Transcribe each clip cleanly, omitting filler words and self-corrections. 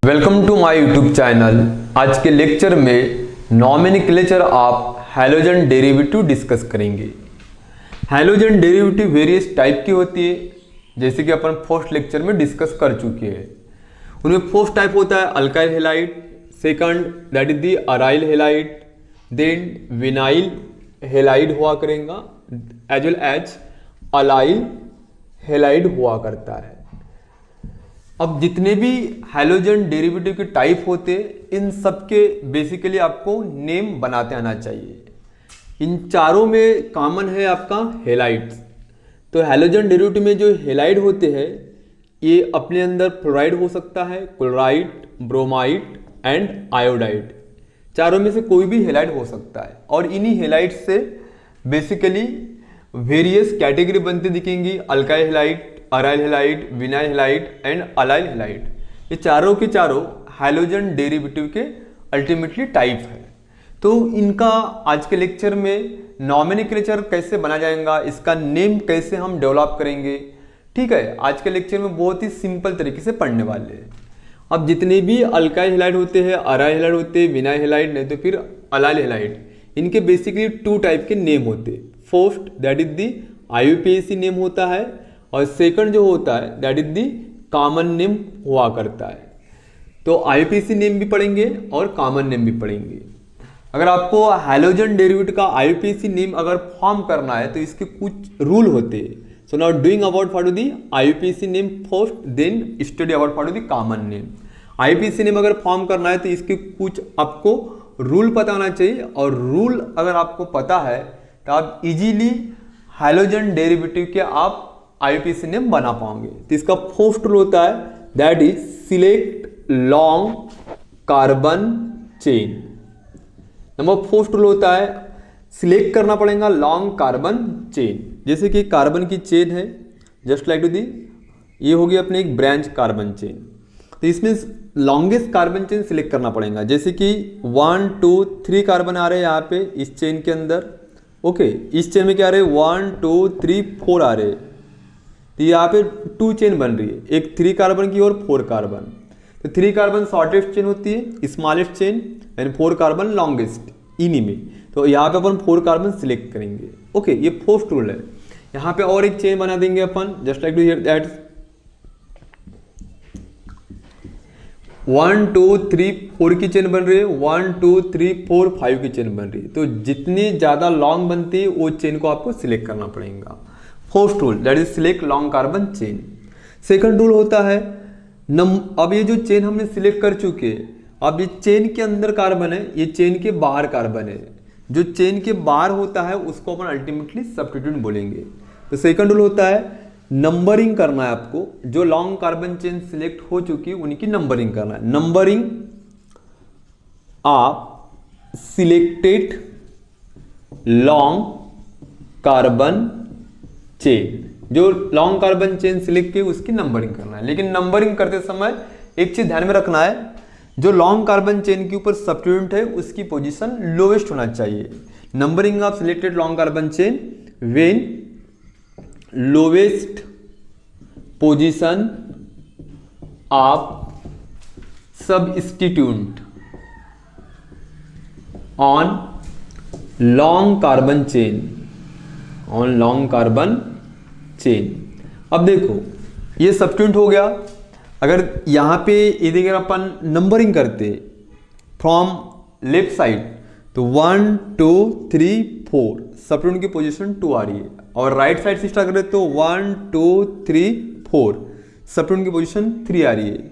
Welcome to my YouTube channel. आज के lecture में nomenclature of halogen derivative discuss करेंगे। हैलोजन डेरिवेटिव वेरियस टाइप की होती है, जैसे कि अपन फर्स्ट लेक्चर में डिस्कस कर चुके हैं। उनमें फर्स्ट टाइप होता है alkyl halide, second that is the aryl halide, then vinyl halide हुआ करेगा, as well as allyl halide हुआ करता है। अब जितने भी हैलोजन डेरिवेटिव के टाइप होते इन सबके बेसिकली आपको नेम बनाते आना चाहिए। इन चारों में कॉमन है आपका हैलाइड्स। तो हैलोजन डेरिवेटिव में जो हैलाइड होते हैं ये अपने अंदर फ्लोराइड हो सकता है, क्लोराइड, ब्रोमाइड एंड आयोडाइड, चारों में से कोई भी हैलाइड हो सकता है। और इन्हीं हैलाइड से बेसिकली वेरियस कैटेगरी बनती दिखेंगी, alkyl halide, aryl halide, vinyl halide and allyl halide. ये चारों के चारों हैलोजन डेरिवेटिव के अल्टीमेटली टाइप है। तो इनका आज के लेक्चर में नॉमेनक्लेचर कैसे बना जाएगा, इसका नेम कैसे हम डेवलप करेंगे, ठीक है। आज के लेक्चर में बहुत ही सिंपल तरीके से पढ़ने वाले हैं। अब जितने भी अल्काइल हैलाइड होते हैं, अराइल हैलाइड होते हैं, विनाइल हैलाइड नहीं तो फिर अलाइल हैलाइड, इनके बेसिकली टू टाइप के नेम होते हैं। First that is the IUPAC name होता है और सेकंड जो होता है that is the common name हुआ करता है। तो IUPAC नेम भी पढ़ेंगे और कॉमन नेम भी पढ़ेंगे। अगर आपको हैलोजन डेरिवेटिव का IUPAC नेम अगर फॉर्म करना है तो इसके कुछ रूल होते हैं। So now doing about for the IUPAC name first, then study about for the common name. IUPAC name अगर फॉर्म करना है तो इसके कुछ आपको रूल पता होना चाहिए, और रूल अगर आपको पता है तो आप इजीली हैलोजन डेरिवेटिव के आप IUPAC नेम बना पाओगे। तो इसका फर्स्ट रूल होता है that is select long carbon chain. Number first rule होता है सिलेक्ट करना पड़ेगा लॉन्ग कार्बन चेन। जैसे कि कार्बन की चेन है, जस्ट लाइक टू दी ये होगी अपने एक ब्रांच कार्बन चेन, तो इसमें लॉन्गेस्ट कार्बन चेन सिलेक्ट करना पड़ेगा। जैसे कि 1 2 3 कार्बन आ रहे हैं यहाँ पे इस चेन के अंदर, ओके। इस चेन में क्या आ रहे हैं 1 2 3 4 आ रहे हैं, तो यहाँ पे 2 चेन बन रही है, एक 3 कार्बन की और 4 कार्बन। तो 3 कार्बन शॉर्टेस्ट चेन होती है, smallest chain, and 4 carbon longest इन्हीं में। तो यहाँ पे अपन 4 कार्बन सिलेक्ट करेंगे, ओके। ये फर्स्ट रूल है। यहाँ पे और एक चेन बना देंगे अपन, just like to here that 1 2 3 4 की चेन बन रही है, 1 2 3 4 5 की चेन बन रही है। तो जितनी ज़्यादा लॉन्ग बनती है वो चेन को आपको सिलेक्ट करना पड़ेगा। First rule that is select long carbon chain. Second rule होता है अब ये जो चेन हमने सिलेक्ट कर चुके हैं, अब ये चेन के अंदर कार्बन है, ये चेन के बाहर कार्बन है। जो चेन के बाहर होता है उसको अपन अल्टीमेटली सब्स्टिट्यूट बोलेंगे। तो सेकंड रूल होता है नंबरिंग करना है आपको। जो लॉन्ग कार्बन चेन सिलेक्ट हो चुकी है उनकी नंबरिंग करना है। Numbering of selected long carbon chain, जो लॉन्ग कार्बन चेन सिलेक्ट की उसकी नंबरिंग करना है। लेकिन नंबरिंग करते समय एक चीज ध्यान में रखना है, जो लॉन्ग कार्बन चेन के ऊपर सब्स्टिट्यूएंट है उसकी पोजीशन लोवेस्ट होना चाहिए। Numbering of selected long carbon chain when lowest position of substituent on long carbon chain, on long carbon chain. अब देखो ये सब्स्टिट्यूएंट हो गया। अगर यहाँ पे यदि अगर अपन नंबरिंग करते फ्रॉम लेफ्ट साइड तो 1 2 3 4 सब्स्टिट्यूएंट की पोजीशन 2 आ रही है, और राइट साइड से स्टार्ट करें तो 1 2 3 4 सब्स्टिट्यूएंट की पोजीशन 3 आ रही है।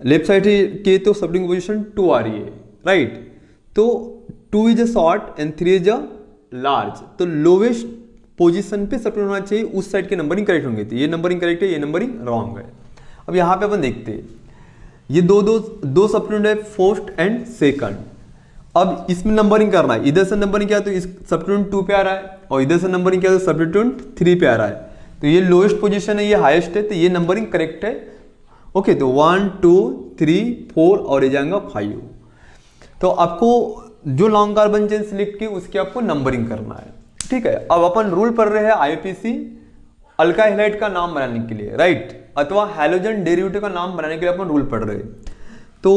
लेफ्ट साइड के तो सब्स्टिट्यूएंट की पोजीशन 2 आ रही है, राइट। तो 2 is a short and 3 is a large. तो लोवेस्ट पोजीशन पे सब्स्टिट्यूएंट होना चाहिए, उस साइड के नंबरिंग करेक्ट होंगे। तो ये नंबरिंग करेक्ट है, ये नंबरिंग रॉन्ग है। अब यहाँ पे अपन देखते हैं ये दो सब्स्टिट्यूएंट है, फर्स्ट एंड सेकंड। अब इसमें नंबरिंग करना है, इधर से नंबरिंग किया तो इस सब्स्टिट्यूएंट 2 पे आ रहा है, और इधर से नंबरिंग किया तो सब्स्टिट्यूएंट 3 पे आ रहा है। तो ये लोएस्ट पोजीशन है, ये हाईएस्ट है, तो ये नंबरिंग करेक्ट है, ओके। तो 1 2 3 4 और ये जाएगा 5। तो आपको जो लॉन्ग कार्बन चेन सिलेक्ट की उसकी आपको नंबरिंग करना है, ठीक है। अब अपन रूल पढ़ रहे हैं IUPAC अल्काइल हैलाइड का नाम बनाने के लिए, राइट, अथवा हैलोजन डेरिवेटिव का नाम बनाने के लिए अपन रूल पढ़ रहे हैं। तो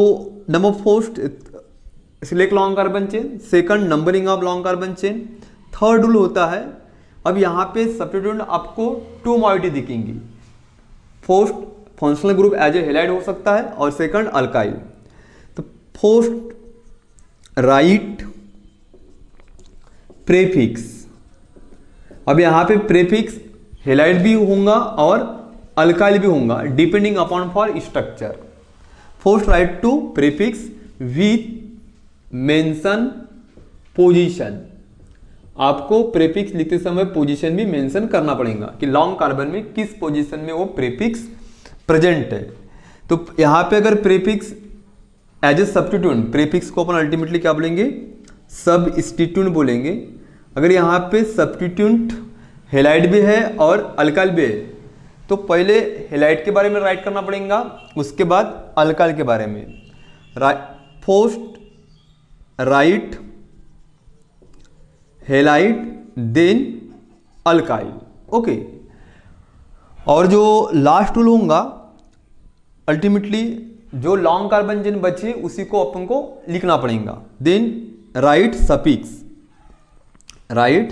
number first select long carbon chain, second numbering of long carbon chain, third rule होता है, अब यहाँ पे सब्स्टिट्यूएंट आपको 2 मोइटी दिखेंगी। First functional group as a halide हो सकता है और सेकंड अल्काइल। तो फर्स्ट राइट प्रेफिक्स, अब यहाँ पे प्रेफिक्स हेलाइड भी होगा और अल्काइल भी होगा depending upon for structure. First write to prefix with mention position, आपको प्रेफिक्स लिखते समय पोजीशन भी मेंशन करना पड़ेगा कि लॉन्ग कार्बन में किस पोजीशन में वो प्रेफिक्स प्रेजेंट है। तो यहाँ पे अगर prefix as a substituent, prefix को अपन अल्टीमेटली क्या बोलेंगे, सबस्टिट्यूएंट बोलेंगे। अगर यहाँ पे सब्स्टिट्यूएंट हेलाइड भी है और अल्काइल भी है तो पहले हेलाइड के बारे में राइट करना पड़ेगा, उसके बाद अल्काइल के बारे में। First right halide then alkyl, okay. और जो लास्ट रूल होगा अल्टीमेटली जो लॉन्ग कार्बन चेन बचे उसी को अपन को लिखना पड़ेगा। Then right suffix, right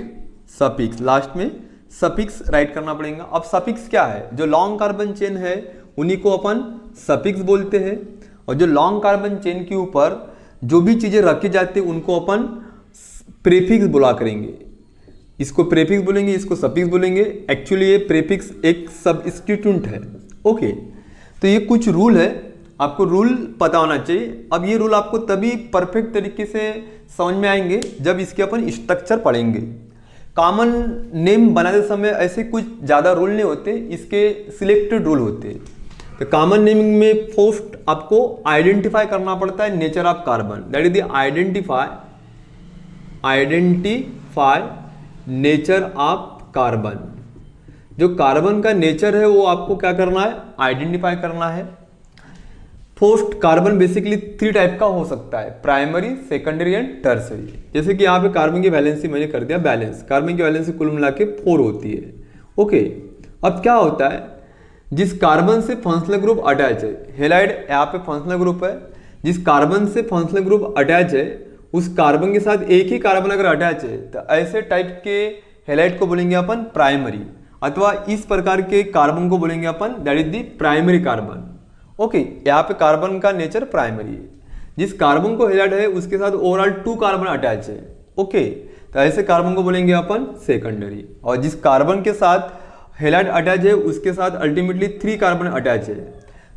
suffix, last में सफिक्स राइट करना पड़ेगा। अब सफिक्स क्या है, जो लॉन्ग कार्बन चेन है उन्हीं को अपन सफिक्स बोलते हैं, और जो लॉन्ग कार्बन चेन के ऊपर जो भी चीजें रखी जाती है उनको अपन प्रीफिक्स बोला करेंगे। इसको प्रीफिक्स बोलेंगे, इसको सफिक्स बोलेंगे। एक्चुअली ये प्रीफिक्स एक सब्स्टिट्यूएंट है, ओके। तो ये कुछ रूल है, आपको रूल पता होना चाहिए। अब ये रूल आपको तभी परफेक्ट तरीके से समझ में आएंगे जब इसके अपन स्ट्रक्चर पढ़ेंगे। कॉमन नेम बनाते समय ऐसे कुछ ज़्यादा रूल नहीं होते, इसके सिलेक्टेड रूल होते। तो कॉमन नेमिंग में फर्स्ट आपको आइडेंटिफाई करना पड़ता है nature of carbon, that is the identify nature of carbon. जो कार्बन का नेचर है वो आपको क्या करना है, आइडेंटिफाई करना है। फर्स्ट कार्बन बेसिकली 3 टाइप का हो सकता है, प्राइमरी, सेकेंडरी एंड टर्सरी। जैसे कि यहाँ पे कार्बन की वैलेंसी मैंने कर दिया बैलेंस, कार्बन की वैलेंसी कुल मिला के 4 होती है, ओके। अब क्या होता है, जिस कार्बन से फंक्शनल ग्रुप अटैच है, हेलाइड यहाँ पे फंक्शनल ग्रुप है, जिस कार्बन से फंक्शनल ग्रुप अटैच है उस कार्बन के साथ एक ही कार्बन अगर अटैच है तो ऐसे टाइप के हेलाइड को बोलेंगे अपन प्राइमरी, अथवा इस प्रकार के कार्बन को बोलेंगे अपन that is the primary carbon, okay. यहाँ पे कार्बन का नेचर प्राइमरी है। जिस कार्बन को हेलाइड है उसके साथ ओवरऑल 2 कार्बन अटैच है, ओके, तो ऐसे कार्बन को बोलेंगे अपन सेकेंडरी। और जिस कार्बन के साथ हेलाइड अटैच है उसके साथ अल्टीमेटली 3 कार्बन अटैच है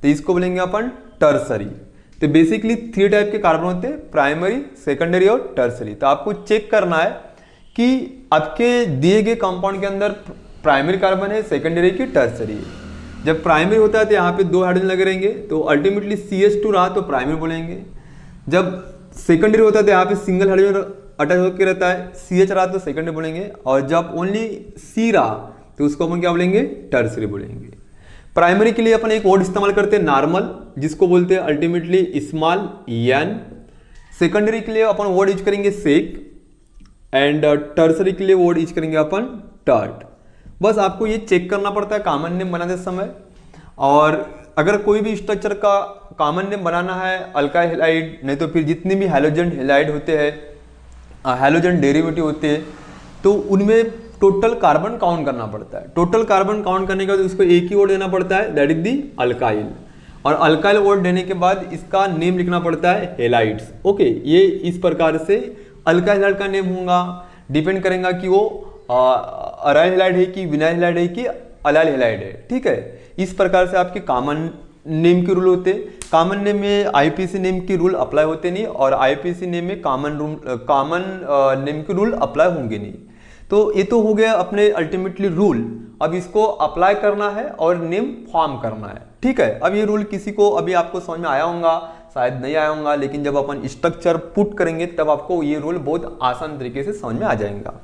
तो इसको बोलेंगे अपन टर्सरी। तो बेसिकली 3 टाइप के कार्बन होते हैं, प्राइमरी, सेकेंडरी और टर्सरी। तो आपको चेक करना है कि आपके दिए गए कंपाउंड के अंदर प्राइमरी कार्बन है, सेकेंडरी की टर्सरी है। जब प्राइमरी होता है तो यहाँ पे 2 हाइड्रोजन लगे रहेंगे तो अल्टीमेटली CH2 रहा तो प्राइमरी बोलेंगे। जब सेकेंडरी होता है तो यहाँ पे सिंगल हाइड्रोजन अटैच होकर रहता है, CH रहा तो सेकेंडरी बोलेंगे, और जब ओनली C रहा तो उसको अपन क्या बोलेंगे, टर्सरी बोलेंगे। प्राइमरी के लिए अपन एक वर्ड इस्तेमाल करते हैं नॉर्मल, जिसको बोलते हैं अल्टीमेटली स्मॉल n। सेकेंडरी के लिए अपन वर्ड यूज करेंगे सेक, एंड टर्सरी के लिए वर्ड यूज करेंगे अपन टर्ट। बस आपको ये चेक करना पड़ता है कॉमन नेम बनाते समय। और अगर कोई भी स्ट्रक्चर का कॉमन नेम बनाना है, अल्काइल हेलाइड नहीं तो फिर जितने भी हैलोजन हेलाइड होते हैं, हैलोजन डेरिवेटिव होते हैं, तो उनमें टोटल कार्बन काउंट करना पड़ता है। टोटल कार्बन काउंट करने के बाद उसको एक ही वर्ड देना पड़ता है दैट इज दी अल्काइल, और अल्काइल वर्ड देने के बाद इसका नेम लिखना पड़ता है हेलाइड्स, ओके। ये इस प्रकार से अल्काइल हेलाइड का नेम होगा, डिपेंड करेगा कि वो अराइल हेलाइड है कि विनाइल हेलाइड है कि अलाइल हेलाइड है, ठीक है। इस प्रकार से आपके कॉमन नेम के रूल होते। कॉमन नेम में आईपीसी नेम की रूल अप्लाई होते नहीं, और आईपीसी नेम में कॉमन नेम के रूल अप्लाई होंगे नहीं। तो ये तो हो गया अपने अल्टीमेटली रूल। अब इसको अप्लाई करना है और नेम फॉर्म करना है, ठीक है। अब ये रूल किसी को अभी आपको समझ में आया होगा, शायद नहीं आया होगा, लेकिन जब अपन स्ट्रक्चर पुट करेंगे तब आपको ये रूल बहुत आसान तरीके से समझ में आ जाएगा।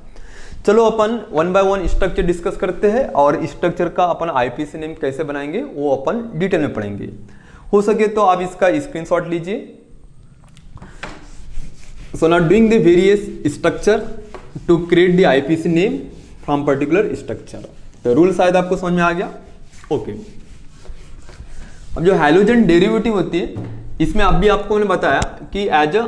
चलो अपन 1 बाय 1 स्ट्रक्चर डिस्कस करते हैं, और स्ट्रक्चर का अपन आईपीसी नेम कैसे बनाएंगे वो अपन डिटेल में पढ़ेंगे। हो सके तो आप इसका स्क्रीनशॉट लीजिए। So now doing the various structure to create the IPC name from particular structure. तो रूल शायद आपको समझ में आ गया, ओके। अब जो हैलोजन डेरिवेटिव होती है, इसमें अभी आपको मैंने बताया कि एज अ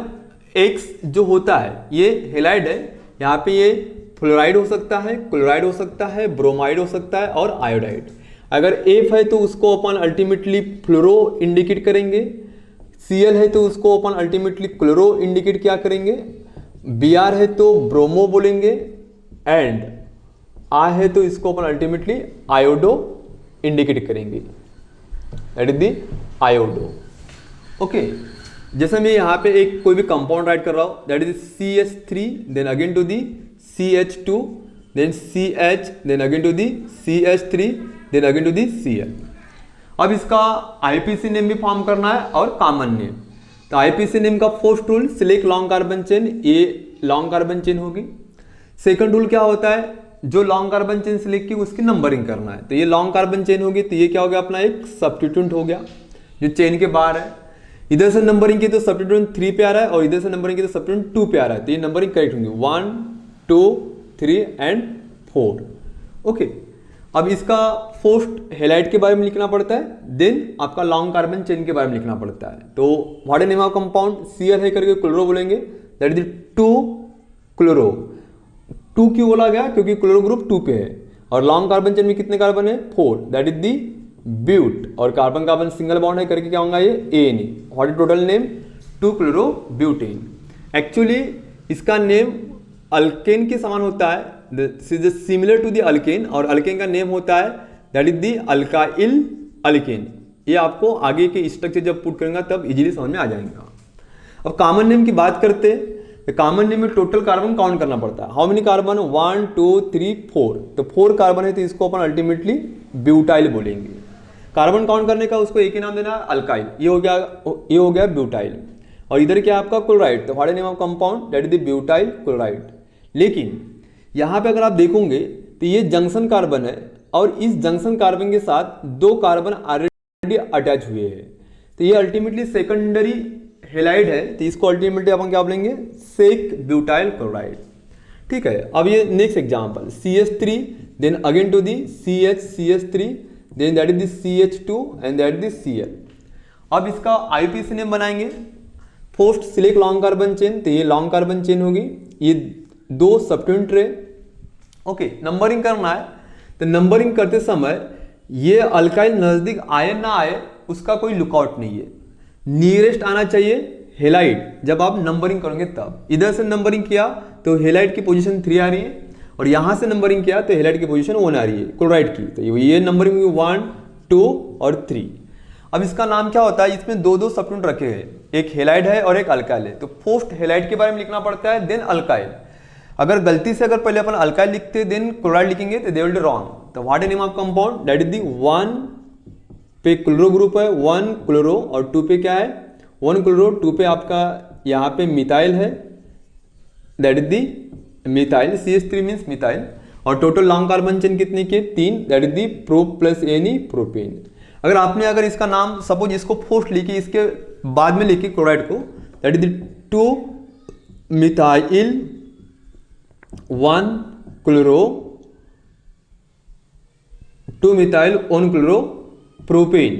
एक्स जो होता है ये हेलाइड है, यहाँ पे ये फ्लोराइड हो सकता है, क्लोराइड हो सकता है, ब्रोमाइड हो सकता है और आयोडाइड। अगर एफ है तो उसको अपन अल्टीमेटली फ्लोरो इंडिकेट करेंगे, Cl है तो उसको अपन अल्टीमेटली क्लोरो इंडिकेट क्या करेंगे, Br है तो ब्रोमो बोलेंगे, एंड आ है तो इसको अपन अल्टीमेटली आयोडो इंडिकेट करेंगे, that is the iodo. Okay, जैसे मैं यहाँ पे एक कोई भी कंपाउंड राइट कर रहा हूँ, that is CH3, then again to the CH2, then CH, then again to the CH3, then again to the Cl। अब इसका आईपीसी नेम भी फॉर्म करना है और कॉमन नेम। तो आईपीसी नेम का first rule, select long carbon chain, ये long carbon chain होगी। सेकंड रूल क्या होता है, जो लॉन्ग कार्बन चेन सिलेक्ट की उसकी नंबरिंग करना है। तो ये लॉन्ग कार्बन चेन होगी, तो ये क्या हो गया अपना एक सब्स्टिट्यूएंट हो गया जो चेन के बाहर है। इधर से नंबरिंग की तो सब्स्टिट्यूएंट 3 पे आ रहा है और इधर से नंबरिंग की तो सब्स्टिट्यूएंट 2 पे आ रहा है, तो ये नंबरिंग करेक्ट होंगी 1 2 3 एंड 4। ओके, अब इसका फर्स्ट हेलाइड के बारे में लिखना पड़ता है, देन आपका लॉन्ग कार्बन चेन के बारे में लिखना पड़ता है। तो what is name of compound, Cl है करके क्लोरो बोलेंगे, दैट इज 2 क्लोरो। 2 क्यों बोला गया, क्योंकि क्लोरो ग्रुप 2 पे है और लॉन्ग कार्बन चेन में कितने कार्बन है 4, दैट इज दी ब्यूट, और कार्बन कार्बन सिंगल बॉन्ड है करके क्या होगा ये ANE। What is total name, 2 chloro butane. Actually इसका नेम अल्केन के समान होता है, this is similar to the alkane, और अल्केन का नेम होता है that is the alkyl alkane. ये आपको आगे के स्ट्रक्चर जब पुट करेंगे तब इजीली समझ में आ जाएगा। अब कॉमन नेम की बात करते हैं, तो कॉमन नेम में टोटल कार्बन काउंट करना पड़ता है। हाउ मेनी कार्बन, 1 2 3 4, तो 4 कार्बन है तो इसको अपन अल्टीमेटली ब्यूटाइल बोलेंगे। कार्बन काउंट करने का उसको एक ही नाम देना है अल्काइल, ये हो गया ब्यूटाइल। और इधर क्या आपका क्लोराइड, तो what is name of compound, that is the butyl chloride. लेकिन यहाँ पे अगर आप देखोगे तो ये जंक्शन कार्बन है और इस जंक्शन कार्बन के साथ 2 कार्बन ऑलरेडी अटैच हुए हैं, तो ये अल्टीमेटली सेकेंडरी हेलाइड है, तो इसको अल्टीमेटली अपन क्या बोलेंगे, सेक ब्यूटाइल क्लोराइड। ठीक है, अब ये next example CH3, then again to the CH3, then that is the CH2 and that is the Cl। अब इसका आईपीसी नेम बनाएंगे। First select long carbon chain, तो ये लॉन्ग कार्बन चेन होगी, ये 2 सब्स्टिट्यूएंट रहे। ओके, नंबरिंग करना है, तो नंबरिंग करते समय ये अल्काइल नजदीक आए ना आए उसका कोई लुकआउट नहीं है, नियरेस्ट आना चाहिए हेलाइड। जब आप नंबरिंग करोगे तब इधर से नंबरिंग किया तो हेलाइड की पोजीशन 3 आ रही है, और यहां से नंबरिंग किया तो हेलाइड की पोजीशन 1 आ रही है क्लोराइड की, तो ये नंबरिंग 1 2 और 3। अब इसका नाम क्या होता है, इसमें 2 सब्स्टिट्यूएंट रखे हैं, एक हेलाइड है और एक अल्काइल है। तो फर्स्ट हेलाइड के बारे में लिखना पड़ता है, देन अल्काइल। अगर गलती से अगर पहले अपन अल्काइल लिखते देन क्लोराइड लिखेंगे तो दे विल बी रॉन्ग। तो what is name of compound, that is दी 1 पे क्लोरो ग्रुप है, 1 क्लोरो, और 2 पे क्या है 1 क्लोरो, 2 पे आपका यहाँ पे मिथाइल है, that is the methyl, CH3 means methyl. और टोटल लॉन्ग कार्बन चेन कितने के 3, that is the pro plus ane propane. अगर इसका नाम सपोज इसको फर्स्ट लिखी, इसके बाद में लिखी क्लोराइड को, that is the 2 methyl 1 chloro, 2 methyl 1 chloro propane.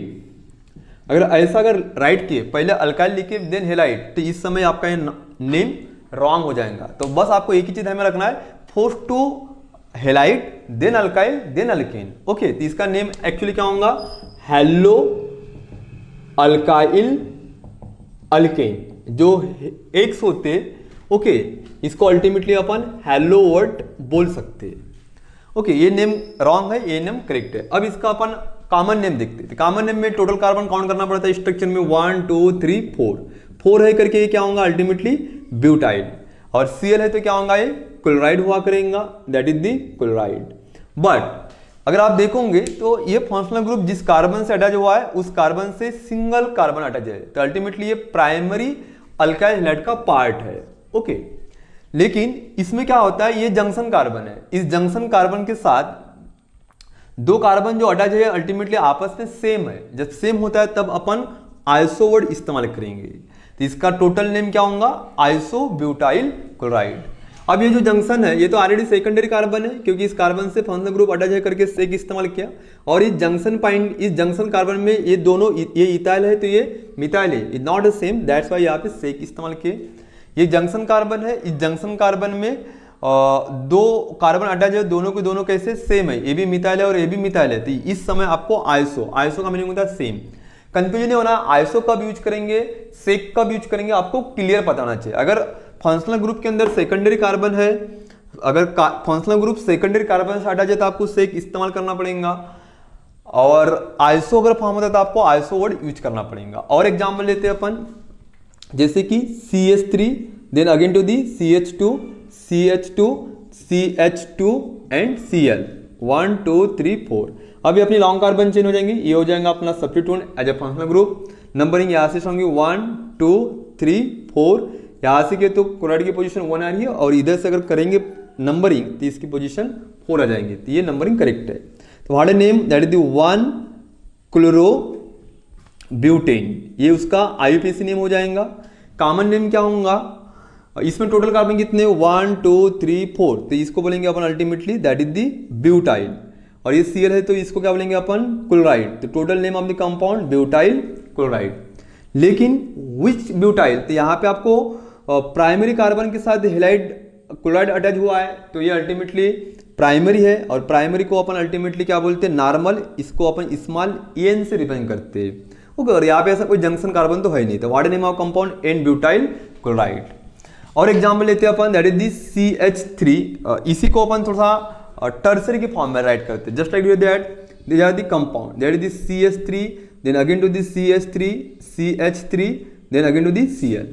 अगर राइट किए, पहले अल्काइल लिखे देन हेलाइड, तो इस समय आपका ये नेम रॉन्ग हो जाएगा। तो बस आपको एक ही चीज हमें रखना है, first 2 halide then alkyl then alkane. Okay, तो इसका नेम एक्चुअली क्या होगा, हेलो अल्काइल अल्केन। जो एक्स होते, ओके, इसको अल्टीमेटली अपन हेलो वर्ड बोल सकते हैं। ओके, ये नेम रॉन्ग है, ये नेम करेक्ट है। अब इसका अपन कॉमन नेम देखते हैं। कॉमन नेम में टोटल कार्बन काउंट करना पड़ता है स्ट्रक्चर में 1 2 3 4 है करके ये क्या होगा अल्टीमेटली ब्यूटाइल, और Cl है तो क्या होगा ये क्लोराइड हुआ करेगा, that is the chloride. But अगर आप देखोगे तो ये फंक्शनल ग्रुप जिस कार्बन से अटैच हुआ है उस कार्बन से सिंगल कार्बन अटैच है, तो अल्टीमेटली ये प्राइमरी अल्काइल हैलाइड का पार्ट है। ओके, लेकिन इसमें क्या होता है, ये जंक्शन कार्बन है, इस जंक्शन कार्बन के साथ 2 कार्बन जो अटैच है अल्टीमेटली आपस में सेम है। जब सेम होता है तब अपन आइसो वर्ड इस्तेमाल करेंगे, तो इसका टोटल नेम क्या होगा, आइसो ब्यूटाइल क्लोराइड। अब ये जो जंक्शन है ये तो ऑलरेडी सेकेंडरी कार्बन है, क्योंकि इस कार्बन से फंक्शनल ग्रुप अटैच है करके सेक इस्तेमाल किया। और इस जंक्शन कार्बन में ये दोनों, ये इथाइल है तो ये मिथाइल है, is not the same, that's why यहाँ पे सेक इस्तेमाल किए। ये जंक्शन कार्बन है, इस जंक्शन कार्बन में दो कार्बन अटैच है, दोनों के दोनों कैसे सेम है, ये भी मिथाइल है और ये भी मिथाइल है। तो इस समय आपको आइसो का मीनिंग होता है सेम। कंफ्यूजन नहीं होना, आइसो कब यूज करेंगे, सेक कब यूज करेंगे, आपको क्लियर पता होना चाहिए। अगर फंक्शनल ग्रुप के अंदर सेकेंडरी कार्बन है, अगर फंक्शनल ग्रुप सेकेंडरी कार्बन से हटा जाए तो आपको सेक इस्तेमाल करना पड़ेगा, और आइसो अगर फॉर्म होता है तो आपको आइसो वर्ड यूज करना पड़ेगा। और एग्जाम्पल लेते हैं अपन, जैसे कि CH3 then again to the CH2 and Cl 1 2 3 4। अभी अपनी लॉन्ग कार्बन चेन हो जाएंगी, ये हो जाएगा अपना substitute as a functional group. Numbering यहाँ से होंगी 1 2 3 4, यहाँ से के तो क्लोराइड की पोजीशन 1 आ रही है, और इधर से अगर करेंगे नंबरिंग तो इसकी पोजीशन 4 आ जाएंगे, तो ये नंबरिंग करेक्ट है। तो what a name, that is the 1 chloro butane, ये उसका IUPAC नेम हो जाएगा। कॉमन नेम क्या होगा, इसमें टोटल कार्बन कितने 1 2 3 4, तो इसको बोलेंगे अपन ultimately that is the butyl. और ये Cl है तो इसको क्या बोलेंगे अपन, क्लोराइड। तो total name of the compound butyl chloride. लेकिन विच ब्यूटाइल, तो यहाँ पे आपको प्राइमरी कार्बन के साथ हेलाइड क्लोराइड अटैच हुआ है, तो ये अल्टीमेटली प्राइमरी है, और प्राइमरी को अपन अल्टीमेटली क्या बोलते हैं, नॉर्मल, इसको अपन स्मॉल n से रिप्रेजेंट करते हैं। ओके, और यहाँ पे ऐसा कोई जंक्शन कार्बन तो है नहीं, तो what is name of compound, n butyl chloride. और एग्जाम्पल लेते हैं अपन, दैट इज दी CH3, इसी को अपन थोड़ा सा टर्सरी के फॉर्म में राइट करते हैं, just like that this are the compound, that is the CH3 then again to the CH3 then again to the Cl।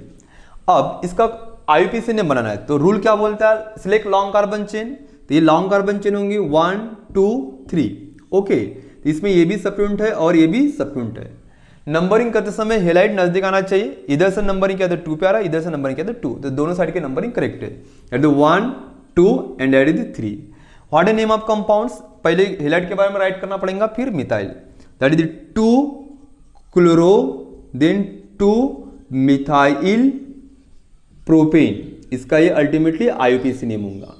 अब इसका IUPAC नेम बनाना है, तो रूल क्या बोलता है, सिलेक्ट लॉन्ग कार्बन चेन, तो ये लॉन्ग कार्बन चेन होंगी 1 2 3। ओके, तो इसमें ये भी सब्स्टिट्यूएंट है और ये भी सब्स्टिट्यूएंट है। नंबरिंग करते समय हेलाइड नजदीक आना चाहिए, इधर से नंबरिंग क्या था 2 पे आ रहा है, इधर से नंबरिंग क्या था 2, तो दोनों साइड के नंबरिंग करेक्ट है। At the 1 2 and at the 3। What a name of compounds, पहले हेलाइड के बारे में राइट करना पड़ेगा, फिर methyl, that is 2 chloro then 2 methyl propane, इसका ये अल्टीमेटली IUPAC नेम होगा।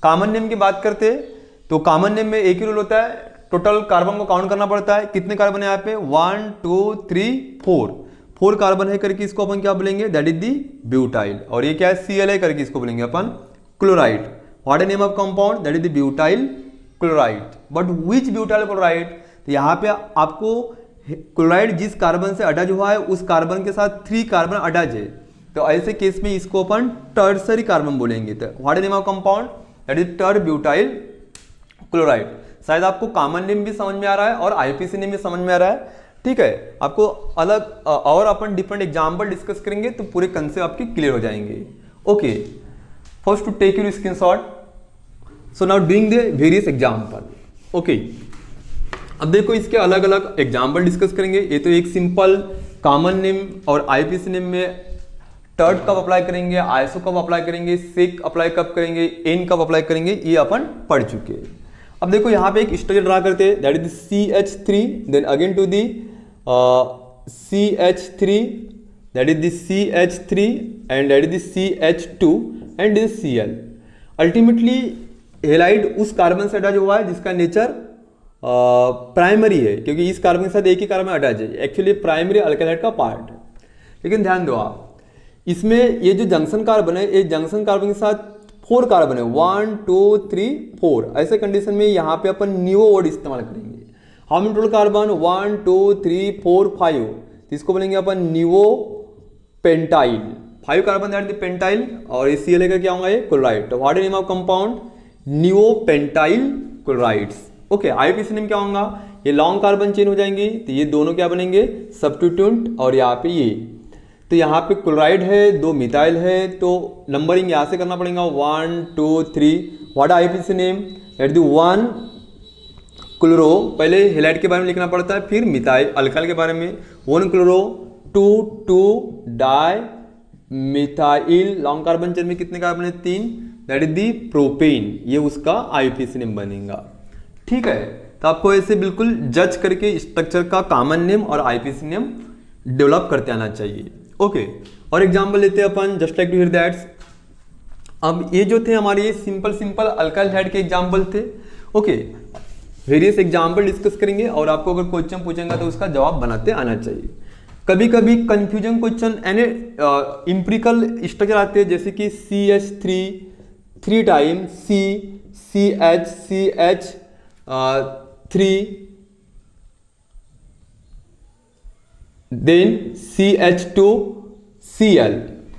कॉमन नेम की बात करते हैं तो कॉमन नेम में एक ही रूल होता है, टोटल कार्बन को काउंट करना पड़ता है, कितने कार्बन है यहाँ पे 1 2 3 4 कार्बन है करके इसको अपन क्या बोलेंगे, दैट इज दी ब्यूटाइल। और ये क्या है, Cl है करके इसको बोलेंगे अपन chloride. What a name of compound, that is the butyl chloride. But which butyl chloride, तो यहाँ पे आपको क्लोराइड जिस कार्बन से अटैच हुआ है उस कार्बन के साथ 3 कार्बन अटैच है, तो ऐसे केस में इसको अपन टर्सरी कार्बन बोलेंगे। तो what a name of compound, that is टर ब्यूटाइल क्लोराइड। शायद आपको कॉमन नेम भी समझ में आ रहा है और IUPAC नेम भी समझ में आ रहा है, ठीक है। आपको अलग और अपन डिफरेंट एग्जाम्पल डिस्कस करेंगे तो पूरे कंसेप्ट आपके क्लियर हो जाएंगे। Okay, first to take your screenshot, so now doing the various example. Okay, अब देखो इसके अलग अलग एग्जाम्पल डिस्कस करेंगे। ये तो एक सिंपल कॉमन नेम और IUPAC नेम में टर्ट कब अप्लाई करेंगे, आइसो कब अप्लाई करेंगे, सेक अप्लाई कब करेंगे, एन कब अप्लाई करेंगे, ये अपन पढ़ चुके हैं। अब देखो यहाँ पे एक स्ट्रक्चर ड्रा करते हैं, that is CH3 then again to the CH3, that is the CH3 and that is the CH2 and this Cl। Ultimately halide उस कार्बन से अटैच हुआ है जिसका नेचर प्राइमरी है, क्योंकि इस कार्बन के साथ एक ही कार्बन अटैच है, एक्चुअली प्राइमरी अल्काइलाइड का पार्ट है। लेकिन ध्यान दो आप, इसमें ये जो जंक्शन कार्बन है, ये जंक्शन कार्बन के साथ 4 कार्बन है, 1 2 3 4। ऐसे कंडीशन में यहाँ पे अपन नियो वर्ड इस्तेमाल करेंगे। हाउ मेनी टोटल कार्बन, 1 2 3 4 5, तो इसको बोलेंगे अपन neopentyl, 5 carbon that the pentyl, और ये Cl का क्या होगा, ये क्लोराइड। तो what is name of compound, neopentyl chlorides. Okay, IUPAC name क्या होगा, ये लॉन्ग कार्बन चेन हो जाएंगी, तो ये दोनों क्या बनेंगे, सब्स्टिट्यूएंट, और यहाँ पे ये, तो यहाँ पे क्लोराइड है, 2 मिथाइल है, तो नंबरिंग यहाँ से करना पड़ेगा 1 2 3। What IUPAC name, eight the 1 chloro, पहले हेलाइड के बारे में लिखना पड़ता है, फिर मिथाइल अल्काइल के बारे में 1 chloro 2 2 di methyl, long carbon chain में कितने कार्बन है 3, दैट इज दी प्रोपेन, ये उसका IUPAC नेम बनेगा। ठीक है, तो आपको ऐसे बिल्कुल जज करके स्ट्रक्चर का कॉमन नेम और IUPAC नेम डेवलप करते आना चाहिए। ओके, और एग्जाम्पल लेते हैं अपन, just like to here that अब ये जो थे हमारे ये सिंपल अल्काइल हाइड के एग्जाम्पल थे। ओके, वेरियस एग्जाम्पल डिस्कस करेंगे और आपको अगर क्वेश्चन पूछेंगे तो उसका जवाब बनाते आना चाहिए। कभी कभी कंफ्यूजन क्वेश्चन यानी इम्प्रिकल स्ट्रक्चर आते हैं, जैसे कि CH3 3 time CH3 then CH2Cl।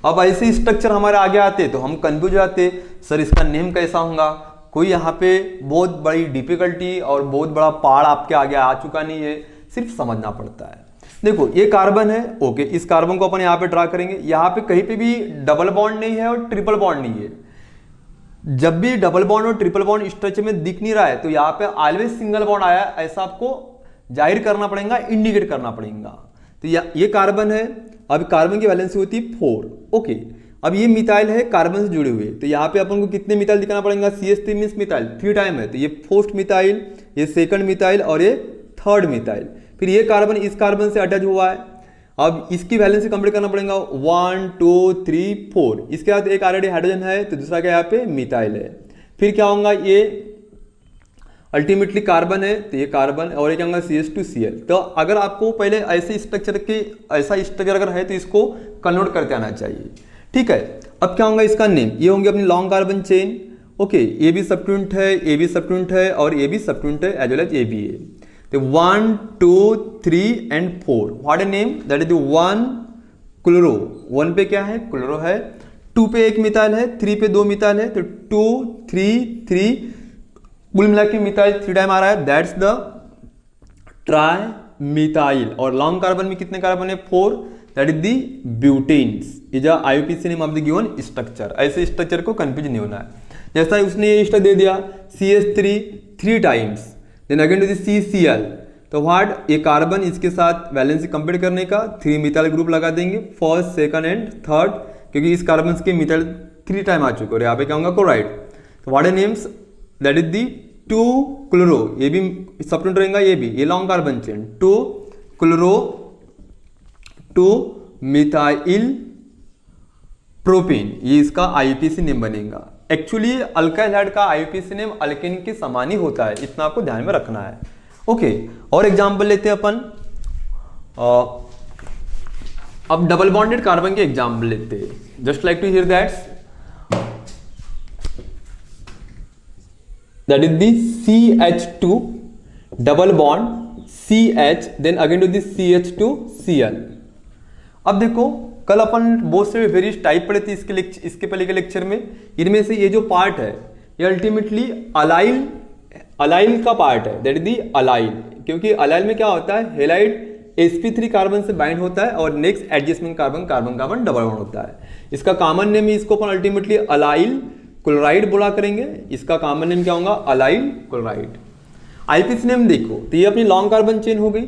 अब ऐसे स्ट्रक्चर हमारे आगे आते तो हम कंफ्यूज आते, सर इसका नेम कैसा होगा। कोई यहाँ पे बहुत बड़ी डिफिकल्टी और बहुत बड़ा पहाड़ आपके आगे आ चुका नहीं है, सिर्फ समझना पड़ता है। देखो ये कार्बन है, ओके, इस कार्बन को अपन यहाँ पे ड्रा करेंगे। यहाँ पे कहीं पे भी डबल बॉन्ड नहीं है और ट्रिपल बॉन्ड नहीं है। जब भी डबल बॉन्ड और ट्रिपल बॉन्ड स्ट्रक्चर में दिख नहीं रहा है तो यहाँ पे ऑलवेज सिंगल बॉन्ड आया, ऐसा आपको जाहिर करना पड़ेगा, इंडिकेट करना पड़ेगा। तो ये कार्बन है, अब कार्बन की वैलेंसी होती है 4। ओके, अब ये मिथाइल है कार्बन से जुड़े हुए, तो यहाँ पे अपन को कितने मिथाइल दिखाना पड़ेगा। CH3 मीन्स मिथाइल 3 टाइम है, तो ये फर्स्ट मिथाइल, ये सेकंड मिथाइल और ये थर्ड मिथाइल। फिर ये कार्बन इस कार्बन से अटैच हुआ है। अब इसकी वैलेंसी कंप्लीट करना पड़ेगा 1 2 3 4। इसके बाद एक ऑलरेडी हाइड्रोजन है, तो दूसरा क्या यहाँ पे मिथाइल है। फिर क्या होगा, ये अल्टीमेटली कार्बन है, तो ये कार्बन और ये क्या होगा CH2Cl। तो अगर आपको पहले ऐसे स्ट्रक्चर के ऐसा स्ट्रक्चर अगर है तो इसको कन्वर्ट करते आना चाहिए। ठीक है, अब क्या होगा इसका नेम, ये होंगे अपनी लॉन्ग कार्बन चेन। ओके, ये भी सबट्यूएंट है, ये भी सबट्यूएंट है और ये भी सबट्यूएंट है एज वेल एज ये भी है। तो 1 2 3 and 4 what a name, that is 1 chloro. 1 पे क्या है, क्लोरो है। 2 पे एक मिथाइल है, 3 पे 2 मिथाइल है, तो 2 3 3 कुल मिला के मिथाइल 3 टाइम आ रहा है, दैट्स द ट्राई मिथाइल। और लॉन्ग कार्बन में कितने कार्बन है, 4, that is the butanes. Is a IUPAC name of the given structure. ऐसे स्ट्रक्चर को कंफ्यूज नहीं होना है। जैसा उसने ये स्ट्रक्चर दे दिया CH3 3 times, then again to the CCl, तो व्हाट, ये कार्बन इसके साथ वैलेंसी कंप्लीट करने का 3 मिथाइल ग्रुप लगा देंगे, फर्स्ट सेकंड एंड थर्ड, क्योंकि इस कार्बन के मिथाइल 3 टाइम आ चुके और यहाँ पे क्या होगा क्लोराइड। तो what A names, that is the 2 chloro, ये भी सबट्यूएंट रहेगा, ये भी, ये long carbon chain 2 chloro 2 methyl propane, ये इसका IUPAC नेम बनेगा। एक्चुअली अल्काइल हाइड का IUPAC नेम अल्केन के समान ही होता है, इतना आपको ध्यान में रखना है। ओके, और एग्जांपल लेते हैं अपन। अब डबल बॉन्डेड कार्बन के एग्जांपल लेते हैं, just like to here that is the CH2 double bond CH, then again to the CH2Cl। अब देखो, कल अपन बहुत से वेरियस टाइप पढ़े थे इसके पहले के लेक्चर में। इनमें से ये जो पार्ट है ये अल्टीमेटली अलाइल का पार्ट है, दैट इज दी अलाइल। क्योंकि अलाइल में क्या होता है, हेलाइड sp3 कार्बन से बाइंड होता है और next adjustment carbon carbon double bond होता है। इसका कॉमन नेम इसको अपन अल्टीमेटली अलाइल क्लोराइड बोला करेंगे। इसका कॉमन नेम क्या होगा, अलाइल क्लोराइड। IUPAC नेम देखो, तो ये अपनी लॉन्ग कार्बन चेन हो गई,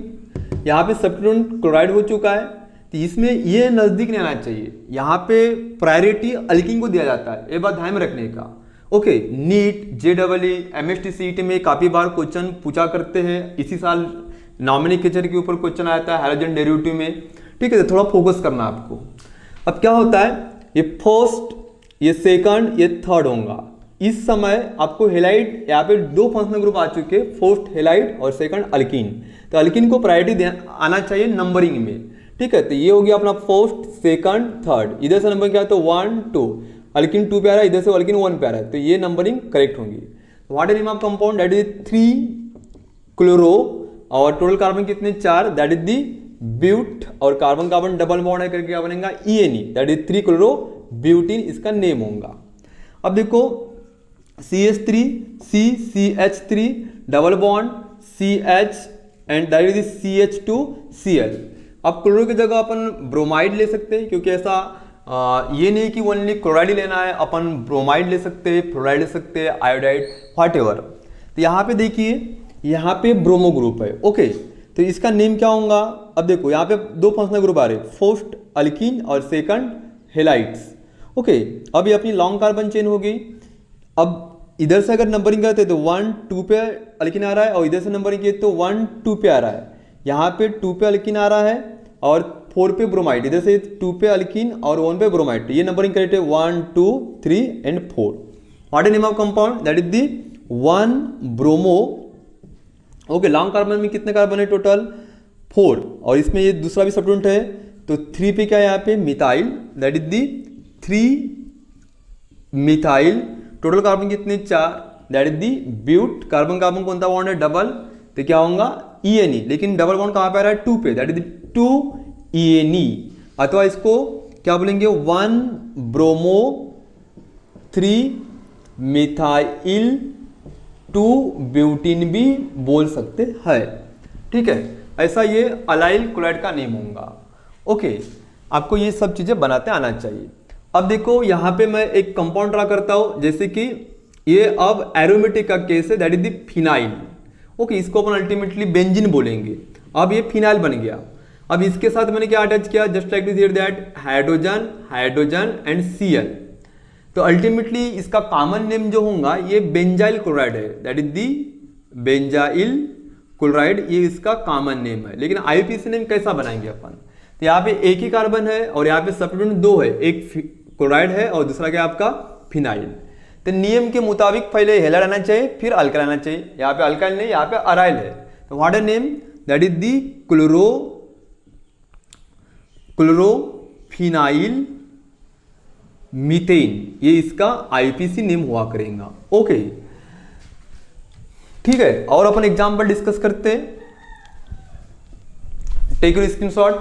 यहाँ पे सबट्यूएंट क्लोराइड हो चुका है, तो इसमें ये नजदीक नहीं आना चाहिए। यहाँ पे प्रायोरिटी अल्कीन को दिया जाता है, ये बात ध्यान में रखने का। Okay, NEET JEE MST CET में काफी बार क्वेश्चन पूछा करते हैं। इसी साल नॉमेनक्लेचर के ऊपर क्वेश्चन आया था हैलोजन डेरिवेटिव में। ठीक है, तो थोड़ा फोकस करना आपको। अब क्या होता है, ये फर्स्ट, ये सेकंड, ये थर्ड होगा। इस समय आपको हेलाइड, यहाँ पे 2 फंक्शनल ग्रुप आ चुके, फर्स्ट हेलाइड और सेकंड अल्कीन। तो अल्कीन को प्रायोरिटी आना चाहिए नंबरिंग में। ठीक है, तो ये हो गया अपना फर्स्ट सेकंड थर्ड, इधर से नंबर क्या है तो 1 2, अल्कीन 2 पे आ रहा है, इधर से अल्कीन 1 पे आ रहा है, तो ये नंबरिंग करेक्ट होंगी। What is name of compound, that is 3 chloro और टोटल कार्बन कितने 4, दैट इज दी ब्यूट और कार्बन कार्बन डबल बॉन्ड है करके क्या बनेगा ENE, that is 3 chloro butene इसका नेम होगा। अब देखो CH3 CH3 double bond CH and that is CH2Cl। अब क्लोरो की जगह अपन ब्रोमाइड ले सकते हैं, क्योंकि ऐसा ये नहीं कि ओनली क्लोराइड ही लेना है, अपन ब्रोमाइड ले सकते हैं, फ्लोराइड ले सकते हैं, आयोडाइड, व्हाटएवर। तो यहाँ पे देखिए, यहाँ पे ब्रोमो ग्रुप है। ओके, तो इसका नेम क्या होगा, अब देखो यहाँ पे 2 फंक्शनल ग्रुप आ रहे, फर्स्ट अल्कीन और सेकंड हेलाइड्स। ओके, अब ये अपनी लॉन्ग कार्बन चेन हो गई। अब इधर से अगर नंबरिंग करते तो 1 2 पे अल्कीन आ रहा है और इधर से नंबरिंग किए तो 1 2 पे आ रहा है। यहाँ पे 2 पे अल्कीन आ रहा है और 4 पे ब्रोमाइड, इधर से 2 पे अल्कीन और 1 पे ब्रोमाइड, ये नंबरिंग करेक्ट है 1 2 3 and 4। What is name of compound? That is the 1 bromo. Okay, long carbon में कितने कार्बन है टोटल? 4, और इसमें ये दूसरा भी सब्स्टिट्यूएंट है, तो 3 पे क्या है यहाँ पे? Methyl, that is the 3 methyl. Total carbon कितने? 4, that is the but. Carbon carbon कौन सा बॉन्ड है? डबल, तो क्या होगा? ENE, लेकिन डबल बॉन्ड कहाँ पे आ रहा है? 2 पे, दैट इज 2 ENE। अथवा इसको क्या बोलेंगे? 1 ब्रोमो 3 मिथाइल 2 ब्यूटीन भी बोल सकते हैं। ठीक है, ऐसा ये अलाइल क्लोराइड का नेम होगा। ओके, आपको ये सब चीजें बनाते आना चाहिए। अब देखो यहाँ पे मैं एक कंपाउंड ड्रा करता हूं, जैसे कि ये अब एरोमेटिक का केस है, that is the phenyl. Okay, इसको अपन अल्टीमेटली बेंजीन बोलेंगे। अब ये फिनाइल बन गया। अब इसके साथ मैंने क्या अटैच किया? Just like this that hydrogen, hydrogen and Cl। तो अल्टीमेटली इसका कॉमन नेम जो होगा ये बेंजाइल क्लोराइड है, that is the benzyl chloride, ये इसका कॉमन नेम है। लेकिन IUPAC नेम कैसा बनाएंगे अपन? तो यहाँ पे एक ही कार्बन है और यहाँ पे सब्स्टिट्यूएंट 2 है, एक क्लोराइड है और दूसरा क्या आपका? फिनाइल। तो नियम के मुताबिक पहले हेलाइड आना चाहिए, फिर अल्काइल आना चाहिए। यहाँ पे अल्काइल नहीं, यहाँ पे अराइल है। तो what is name? That is the chlorophenyl methane, ये इसका IUPAC नेम हुआ करेगा। ओके, ठीक है, और अपन एग्जाम्पल डिस्कस करते हैं। Take your screenshot.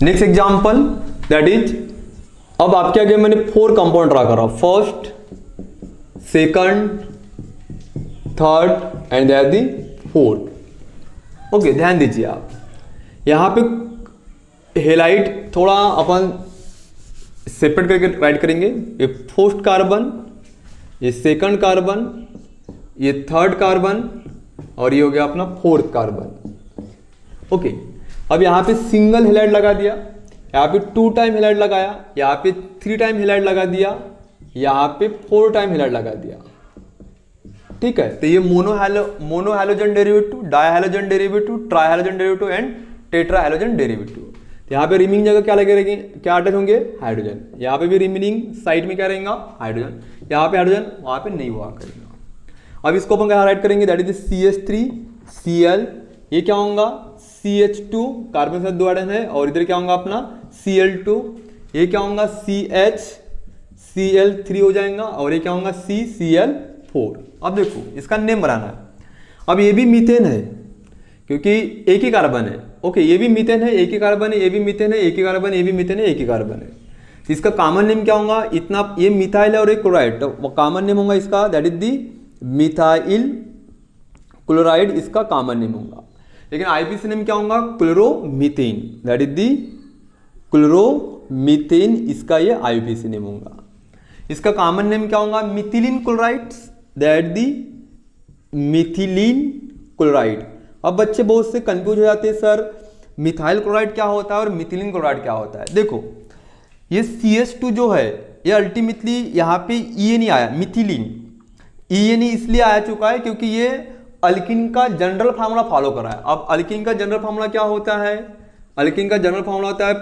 Next example that is, अब आपके आगे मैंने 4 कंपाउंड ड्रा करा, first, second, third and that the fourth. Okay, ध्यान दीजिए आप, यहां पे हेलाइड थोड़ा अपन सेपरेट करके राइट करेंगे। ये फर्स्ट कार्बन, ये सेकंड कार्बन, ये थर्ड कार्बन और ये हो गया अपना फोर्थ कार्बन। ओके, अब यहाँ पे सिंगल हेलाइड लगा दिया, यहाँ पे 2 टाइम हेलाइड लगाया, यहाँ पे 3 टाइम हेलाइड लगा दिया, यहाँ पे 4 टाइम हेलाइड लगा दिया। ठीक है, तो ये mono halogen derivative, di halogen derivative, tri halogen derivative and tetra halogen derivative. यहाँ पे रिमेनिंग जगह क्या लगे रहेंगे? क्या अटैच होंगे? हाइड्रोजन। यहाँ पे भी रिमेनिंग साइड में क्या रहेगा? हाइड्रोजन। यहाँ पे हाइड्रोजन, वहां पे नहीं हुआ करेगा। अब इसको अपन क्या राइट करेंगे? दैट इज CH3 Cl, ये क्या होगा? CH2, कार्बन के साथ 2 हाइड्रोजन है, और इधर क्या होगा अपना Cl2, ये क्या होगा? Cl3 हो जाएगा, और ये क्या होगा? CCl4। अब देखो इसका नेम बनाना है। अब ये भी मीथेन है क्योंकि एक ही कार्बन है। ओके, ये भी मीथेन है, एक ही कार्बन है, ये भी मीथेन है, एक ही कार्बन, ये भी मीथेन है, एक ही कार्बन है। तो इसका कॉमन नेम क्या होगा? इतना, ये मिथाइल है और एक क्लोराइड, तो कॉमन नेम होगा इसका that is the methyl chloride, इसका कॉमन नेम होगा। लेकिन IUPAC नेम क्या होगा? Chloromethane, that is the chloromethane, इसका ये IUPAC नेम होगा। इसका कॉमन नेम क्या होगा? Methylene chloride, that the methylene chloride. अब बच्चे बहुत से कंफ्यूज हो जाते हैं, सर मिथाइल क्लोराइड क्या होता है और मिथिलीन क्लोराइड क्या होता है? देखो ये CH2 जो है ये अल्टीमेटली यहाँ पे ENE आया, मिथिलीन। ENE इसलिए आया चुका है क्योंकि ये अल्किन का जनरल फार्मूला फॉलो कर रहा है। अब अल्किन का जनरल फार्मूला क्या होता है? अल्किन का जनरल फार्मूला होता है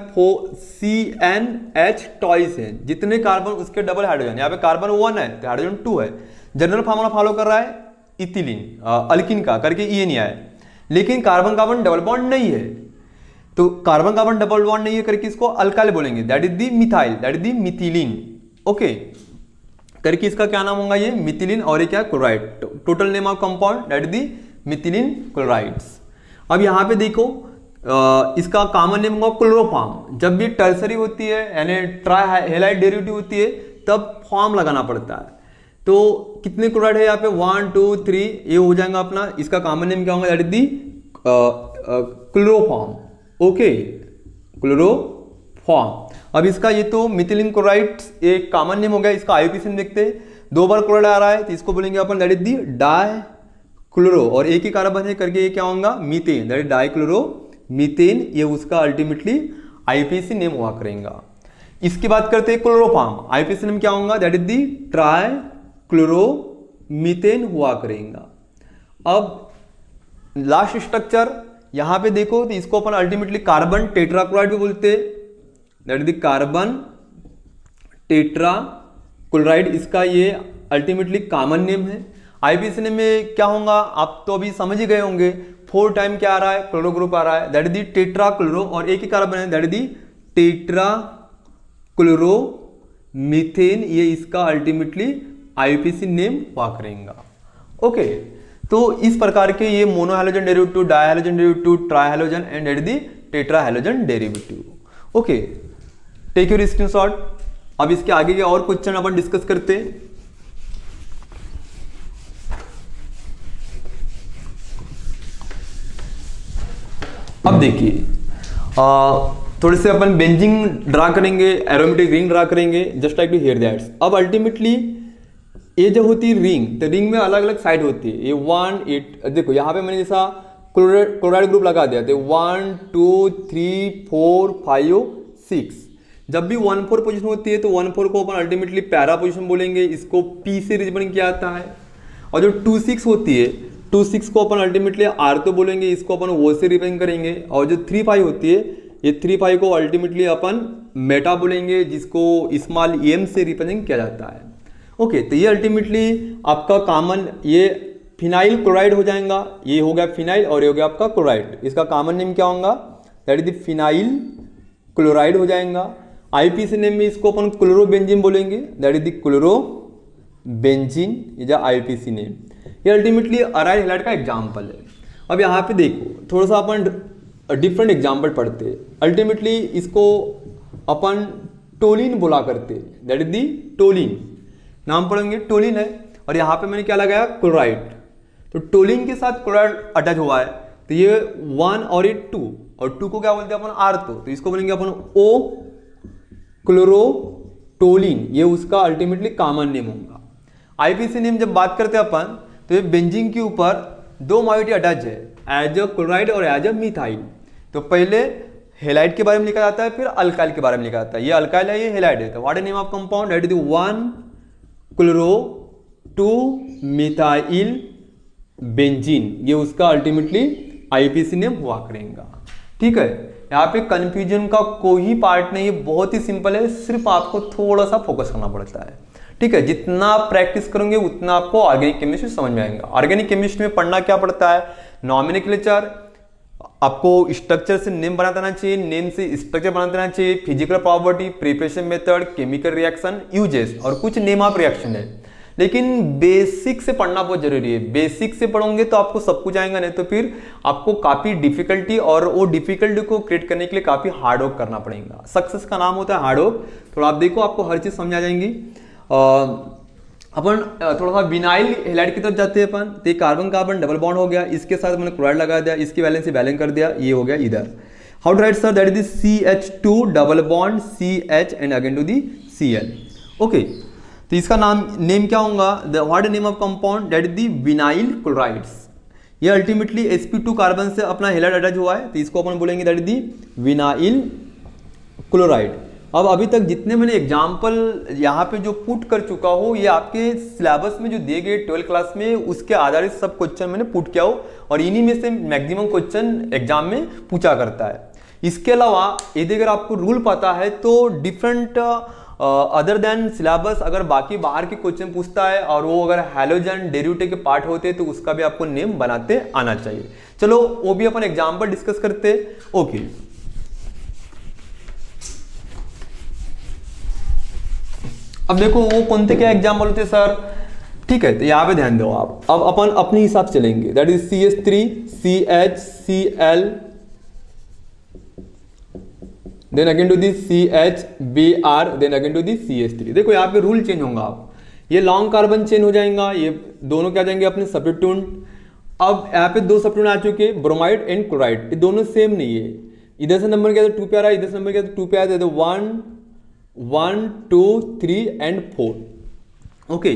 CnH टॉइस है, जितने कार्बन उसके डबल हाइड्रोजन। यहाँ पे कार्बन 1 है तो हाइड्रोजन 2 है। जनरल फार्मूला फॉलो कर रहा है इथिलीन, अल्किन का करके ENE आया, लेकिन कार्बन कार्बन डबल बॉन्ड नहीं है, तो कार्बन कार्बन डबल बॉन्ड नहीं है करके इसको अल्काइल बोलेंगे, that is the methyl, that is the methylene. Okay, करके इसका क्या नाम होगा? ये मिथिलीन, और ये क्या? Chloride. Total name of compound that is the methylene chlorides. अब यहाँ पे देखो इसका कॉमन नेम होगा क्लोरोफॉर्म। जब भी टर्सरी होती है यानी ट्राई हेलाइड डेरिवेटिव होती है तब फॉर्म लगाना पड़ता है। तो कितने क्लोराइड है यहाँ पे? 1 2 3, ये हो जाएगा अपना। इसका कॉमन नेम क्या होगा? That is the chloroform. Okay, chloroform. अब इसका ये तो मिथिलीन क्लोराइड एक कॉमन नेम हो गया। इसका IUPAC नेम देखते हैं, 2 बार क्लोराइड आ रहा है तो इसको बोलेंगे अपन that is the dichloro, और एक ही कार्बन है करके ये क्या होगा? Methane, that is dichloromethane. ये उसका अल्टीमेटली IUPAC नेम हुआ करेगा। इसकी बात करते हैं क्लोरोफॉर्म, आईपीसी नेम क्या होगा, that is the try chloromethane हुआ करेगा। अब लास्ट स्ट्रक्चर यहां पे देखो तो इसको अपन अल्टीमेटली कार्बन टेट्राक्लोराइड भी बोलते हैं, that is the carbon tetrachloride, इसका ये अल्टीमेटली कॉमन नेम है। आईपीसी नेम में क्या होगा आप तो अभी समझ ही गए होंगे, 4 टाइम क्या आ रहा है, क्लोरो ग्रुप आ रहा है, दैट इज दी टेट्राक्लोरो, और एक ही कार्बन है दैट इज दी टेट्राक्लोरोमीथेन, ये इसका अल्टीमेटली आईपीसी नेम हुआ करेगा। ओके, तो इस प्रकार के ये mono halogen derivative, di halogen derivative, tri halogen and that is the tetra halogen derivative. Okay, take your screenshot. अब इसके आगे के और क्वेश्चन अपन डिस्कस करते हैं। अब देखिए थोड़े से अपन बेंजिंग ड्रा करेंगे, एरोमेटिक रिंग ड्रा करेंगे, just like to here that's. अब अल्टीमेटली ये जो होती है रिंग, तो रिंग में अलग अलग साइड होती है, ये 1 8 देखो यहाँ पे मैंने जैसा क्लोराइड ग्रुप लगा दिया तो 1 2 3 4 5 6। जब भी 1 4 पोजीशन होती है तो 1 4 को अपन अल्टीमेटली पैरा पोजीशन बोलेंगे, इसको P से रिप्रेजेंट किया जाता है। और जो 2 6 होती है, 2 6 को अपन अल्टीमेटली R तो बोलेंगे, इसको अपन O से रिप्रेजेंट करेंगे। और जो 3 5 होती है, ये 3 5 को अल्टीमेटली अपन मेटा बोलेंगे, जिसको स्मॉल m से रिप्रेजेंट किया जाता है। ओके, तो ये अल्टीमेटली आपका कॉमन ये फिनाइल क्लोराइड हो जाएगा, ये हो गया फिनाइल और ये हो गया आपका क्लोराइड, इसका कॉमन नेम क्या होगा, that is the phenyl chloride हो जाएगा। आईपीसी नेम में इसको अपन क्लोरोबेंजीन बोलेंगे, दैट इज द क्लोरोबेंजीन, ये जो आईपीसी नेम, ये अल्टीमेटली अराइल हैलाइड का एग्जाम्पल है। अब यहाँ पे देखो थोड़ा सा अपन डिफरेंट एग्जाम्पल पढ़ते हैं। अल्टीमेटली इसको अपन टोलिन बोला करते, दैट इज दी टोलिन, नाम पढ़ेंगे टोलिन है। और यहाँ पे मैंने क्या लगाया, क्लोराइड, तो टोलिन के साथ क्लोराइड अटैच हुआ है, तो ये 1 और ये 2, और 2 को क्या बोलते हैं अपन R, तो इसको बोलेंगे अपन O क्लोरोटोलिन, ये उसका अल्टीमेटली कॉमन नेम होगा। आईपीसी नेम जब बात करते हैं अपन, तो ये बेंजीन के ऊपर 2 मॉइटी अटैच है, एज अ क्लोराइड और एज अ मिथाइल। तो पहले हेलाइड के बारे में लिखा जाता है, फिर अल्काइल के बारे में लिखा जाता है, ये अल्काइल है, ये हेलाइड है। तो what is name of compound, that is 1 chloro 2 methyl benzene, ये उसका अल्टीमेटली आईपीसी नेम हुआ करेगा। ठीक है, यहाँ पे कंफ्यूजन का कोई पार्ट नहीं है, बहुत ही सिंपल है, सिर्फ आपको थोड़ा सा फोकस करना पड़ता है। ठीक है, जितना आप प्रैक्टिस करोगे उतना आपको ऑर्गेनिक केमिस्ट्री समझ में आएगा। ऑर्गेनिक केमिस्ट्री में पढ़ना क्या पड़ता है, नॉमेनक्लेचर, आपको स्ट्रक्चर से नेम बना देना चाहिए, नेम से स्ट्रक्चर बना देना चाहिए, physical property, preparation method, chemical reaction, uses, और कुछ नेम ऑफ रिएक्शन है। लेकिन बेसिक से पढ़ना बहुत जरूरी है, बेसिक से पढ़ोगे तो आपको सब कुछ आएगा, नहीं तो फिर आपको काफी डिफिकल्टी, और वो डिफिकल्टी को क्रिएट करने के लिए काफी हार्ड वर्क करना पड़ेगा। सक्सेस का नाम होता है हार्ड वर्क। थोड़ा आप देखो, आपको हर चीज समझ आ जाएंगी। अपन थोड़ा सा विनाइल हैलाइड की तरफ जाते हैं अपन, तो कार्बन कार्बन डबल बॉन्ड हो गया, इसके साथ मैंने क्लोराइड लगा दिया, इसकी वैलेंसी बैलेंस कर दिया, ये हो गया इधर। How to write sir, that is CH2 double bond CH and again to the Cl। Okay, तो इसका नेम क्या होगा, what name of compound, that is the vinyl chlorides. ये अल्टीमेटली sp2 कार्बन से अपना हैलाइड अटैच हुआ है, तो इसको अपन बोलेंगे that is the vinyl chloride. अब अभी तक जितने मैंने एग्जाम्पल यहाँ पे जो पुट कर चुका हूँ, ये आपके सिलेबस में जो दिए गए 12th क्लास में, उसके आधारित सब क्वेश्चन मैंने पुट किया हो, और इन्हीं में से मैक्सिमम क्वेश्चन एग्जाम में पूछा करता है। इसके अलावा यदि अगर आपको रूल पता है तो डिफरेंट अदर देन सिलेबस अगर बाकी बाहर के क्वेश्चन पूछता है, और वो अगर हैलोजन डेरिवेटिव के पार्ट होते हैं, तो उसका भी आपको नेम बनाते आना चाहिए। चलो वो भी अपन एग्जाम्पल डिस्कस करते। ओके, अब देखो वो कौन से क्या एग्जाम्पल होते हैं सर। ठीक है, तो यहाँ पे ध्यान दो आप, अब अपन अपने हिसाब से लेंगे, that is CH3 CH Cl then again to the CH Br then again to the CH3। देखो यहाँ पे रूल चेंज होगा, आप ये लॉन्ग कार्बन चेंज हो जाएगा, ये दोनों क्या जाएंगे अपने सब्स्टिट्यूएंट। अब यहाँ पे 2 सब्स्टिट्यूएंट आ चुके, ब्रोमाइड एंड क्लोराइड, ये दोनों सेम नहीं है, इधर से नंबर क्या 2 पे आ रहा है, इधर से नंबर क्या 2 पे आया, तो 1 1 2 3 एंड 4। ओके,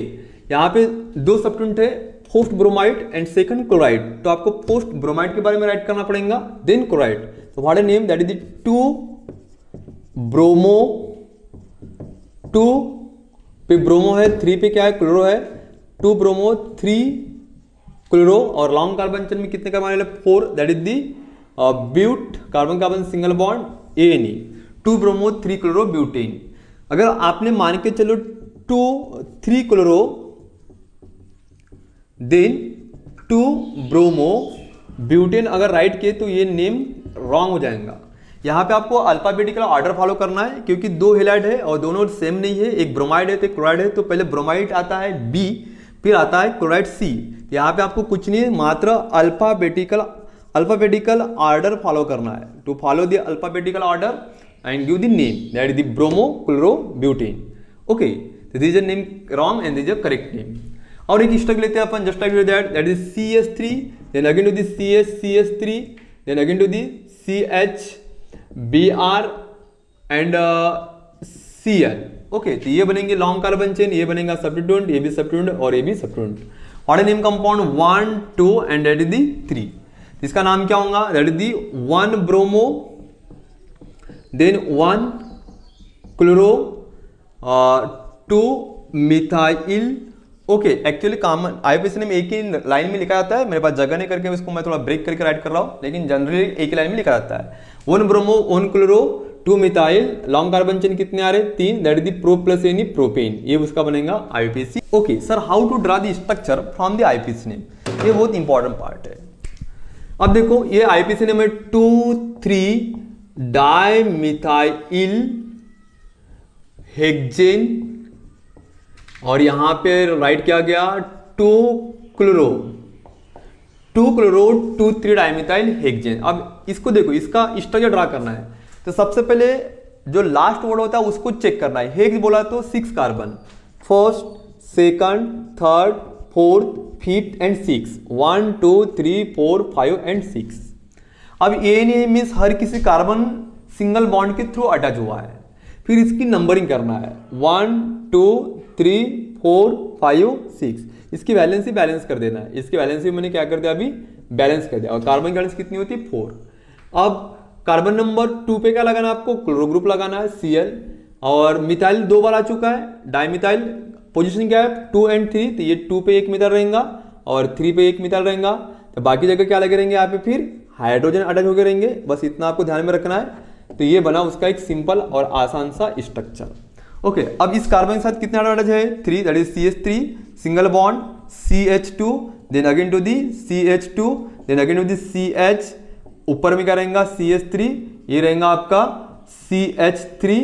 यहाँ पे 2 सब्स्टिट्यूएंट है, first bromide and second chloride, तो आपको फर्स्ट ब्रोमाइड के बारे में राइट करना पड़ेगा, देन क्लोराइड। तो what is name, that is the 2 bromo 2 पे ब्रोमो है, 3 पे क्या है, क्लोरो है, 2 ब्रोमो 3 क्लोरो, और लॉन्ग कार्बन चेन में कितने carbon 4, that is the but, carbon carbon single bond ANE, 2 bromo 3 chloro butane. अगर आपने मान के चलो 3 क्लोरो देन 2 ब्रोमो ब्यूटेन अगर राइट किए तो ये नेम रॉन्ग हो जाएगा। यहाँ पे आपको अल्फाबेटिकल ऑर्डर फॉलो करना है, क्योंकि 2 हेलाइड है और दोनों सेम नहीं है, एक ब्रोमाइड है तो एक क्लोराइड है, तो पहले ब्रोमाइड आता है B, फिर आता है क्लोराइड C। यहाँ पे आपको कुछ नहीं, मात्र अल्फाबेटिकल ऑर्डर फॉलो करना है, to follow the alphabetical order and give the name, that is the bromochlorobutane. Okay, this is a name wrong and this is a correct name. और एक स्ट्रक्चर लेते हैं अपन, just like that is CH3, then again to the CH3, then again to the CH Br and Cl। Okay, तो ये बनेंगे long carbon chain, ये बनेगा सब्स्टिट्यूएंट, ये भी सब्स्टिट्यूएंट और ये भी substituent. What name compound 1 2 and that is the 3। इसका नाम क्या होगा, that is the 1 bromo then 1 chloro 2 methyl. Okay, actually common IUPAC name एक ही लाइन में लिखा जाता है, मेरे पास जगह नहीं करके इसको मैं थोड़ा ब्रेक करके राइट कर रहा हूँ, लेकिन जनरली एक ही लाइन में लिखा जाता है। 1 bromo 1 chloro 2 methyl, long carbon chain कितने आ रहे, 3, that is the pro plus ane propane, ये उसका बनेगा IUPAC। Okay sir, how to draw the structure from the IUPAC name, ये बहुत इंपॉर्टेंट पार्ट है। अब देखो ये IUPAC नेम है 2,3 डाइमिथाइल हेक्सेन, और यहां पे राइट किया गया 2 क्लोरो 2,3 डाइमिथाइल हेक्सेन। अब इसको देखो, इसका स्ट्रक्चर ड्रा करना है, तो सबसे पहले जो लास्ट वर्ड होता है उसको चेक करना है। हेक्स बोला तो 6 carbon, first, second, third, fourth, fifth and 6, 1 2 3 4 5 and 6। अब ANA मीन्स हर किसी कार्बन सिंगल बॉन्ड के थ्रू अटैच हुआ है। फिर इसकी नंबरिंग करना है, 1 2 3 4 5 6, इसकी वैलेंसी बैलेंस कर देना है। इसकी वैलेंसी मैंने क्या कर दिया, अभी बैलेंस कर दिया, और कार्बन की वैलेंस कितनी होती है 4। अब कार्बन नंबर 2 पे क्या लगाना है आपको, क्लोरो ग्रुप लगाना है Cl, और मिथाइल 2 बार आ चुका है, डाइमिथाइल पोजीशन क्या है 2 एंड 3, तो ये 2 पे एक मिथाइल रहेगा और 3 पे एक मिथाइल रहेगा, तो बाकी जगह क्या लगे रहेंगे, यहाँ पे फिर हाइड्रोजन अटैच होकर रहेंगे, बस इतना आपको ध्यान में रखना है। तो ये बना उसका एक सिंपल और आसान सा स्ट्रक्चर। ओके, अब इस कार्बन के साथ कितने अटैच है, 3, that is CH3 single bond CH2, then again to the CH2, then again to the CH, ऊपर में क्या रहेगा CH3, ये रहेगा आपका CH3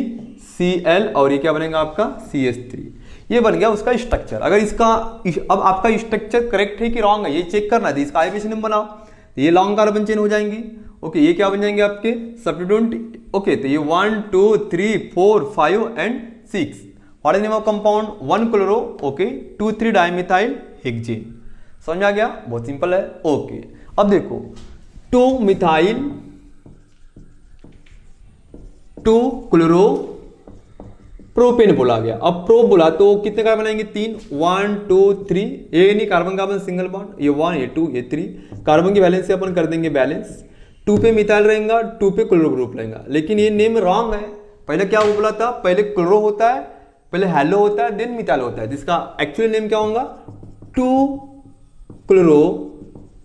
Cl, और ये क्या बनेगा आपका CH3। ये बन गया उसका स्ट्रक्चर। अगर इसका अब आपका स्ट्रक्चर करेक्ट है कि रॉन्ग है ये चेक करना है, इसका IUPAC नेम बनाओ, ये लॉन्ग कार्बन चेन हो जाएंगी। ओके, ये क्या बन जाएंगे आपके सब्स्टिट्यूएंट। ओके, तो ये 1 2 3 4 5 and 6। What is name of compound 1 chloro, okay 2 3 dimethyl hexane. समझ में आ गया, बहुत सिंपल है। ओके, अब देखो 2 मिथाइल 2 क्लोरो प्रोपेन बोला गया। अब प्रो बोला तो कितने कार्बन बनाएंगे, 3, 1 2 3, ये नहीं कार्बन कार्बन सिंगल बॉन्ड, ये 1 ये 2 ये 3, कार्बन की वैलेंस से अपन कर देंगे बैलेंस। 2 पे मिथाइल रहेगा, 2 पे क्लोरो ग्रुप रहेगा, लेकिन ये नेम रॉन्ग है। पहले क्या बोला था, पहले क्लोरो होता है, पहले हेलो होता है, देन मिथाइल होता है, जिसका एक्चुअल नेम क्या होगा 2 क्लोरो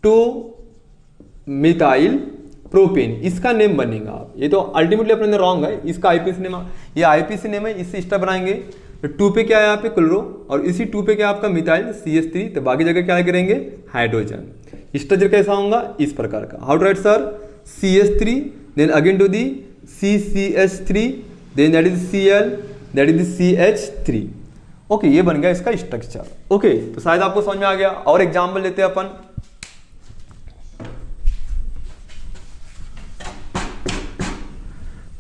2 मिथाइल प्रोपेन, इसका नेम बनेगा। ये तो अल्टीमेटली अपने रॉन्ग है, इसका IUPAC नेम, ये IUPAC नेम है, इससे स्टेप बनाएंगे। तो 2 पे क्या है यहाँ पे क्लोरो, और इसी 2 पे क्या आपका मिथाइल CH3, तो बाकी जगह क्या करेंगे हाइड्रोजन। स्ट्रक्चर कैसा होगा, इस प्रकार का। How to write sir, CH3, then again to the CCH3, then that is Cl, that is CH3। Okay, ये बन गया इसका स्ट्रक्चर। ओके, तो शायद आपको समझ में आ गया। और एग्जाम्पल लेते हैं अपन।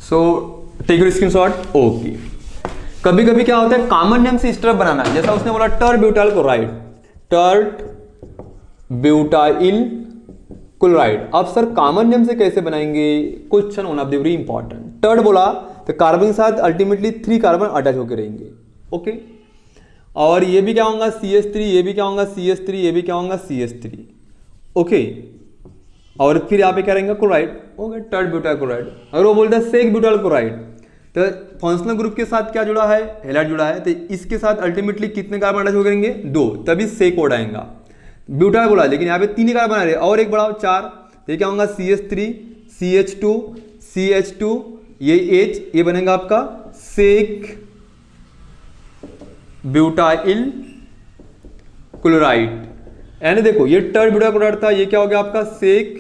So take your screenshot. Okay, कभी कभी क्या होता है कॉमन नेम से स्ट्रक्चर बनाना है, जैसा उसने बोला टर्ब्यूटाइल क्लोराइड, टर्ब्यूटाइल क्लोराइड। अब सर कॉमन नेम से कैसे बनाएंगे, question one of the very important. Tert बोला तो कार्बन के साथ अल्टीमेटली 3 कार्बन अटैच होकर रहेंगे। ओके, और ये भी क्या होगा CH3, ये भी क्या होगा CH3, ये भी क्या होगा CH3। ओके, और फिर यहाँ पे क्या रहेंगे क्लोराइड, ओके टर्ड ब्यूटाइल क्लोराइड। अगर वो बोलता है सेक ब्यूटाइल क्लोराइड, तो फंक्शनल ग्रुप के साथ क्या जुड़ा है, हैलाइड जुड़ा है, तो इसके साथ अल्टीमेटली कितने कार्बन अटैच हो करेंगे, 2, तभी से कोड आएगा। ब्यूटाइल बोला लेकिन यहाँ पे 3 ही कार्बन आ रहे, और एक बढ़ाओ 4, तो ये क्या होगा CH3 CH2 CH2, ये H, ये बनेगा आपका सेक ब्यूटाइल क्लोराइड। यानी देखो ये टर ब्यूटाइल क्लोराइड था, ये क्या हो गया आपका सेक